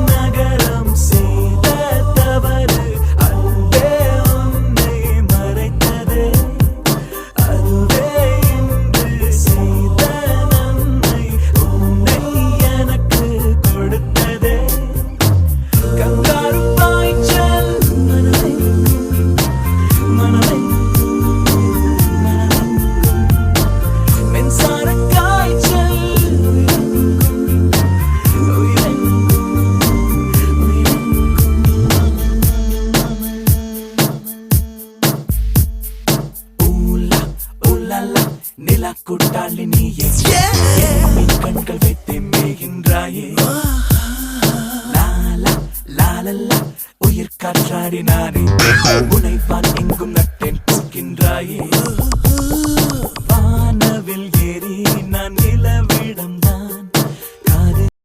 நகரம் செய்த தவறு அன்பே உன்னை மறைத்ததே, அதுவே இன்று செய்த நன்மை உன்னை எனக்கு கொடுத்ததே. கங்காரு பாய்ச்சல் மின்சார காய்ச்சல் நிலா கூட்டாளி நீயே, கண்கள் வைத்தே மேகின்றாயே. லாலா லாலல்லா உயிர் காற்றாடி நானே, உனைப்பான் எங்கும்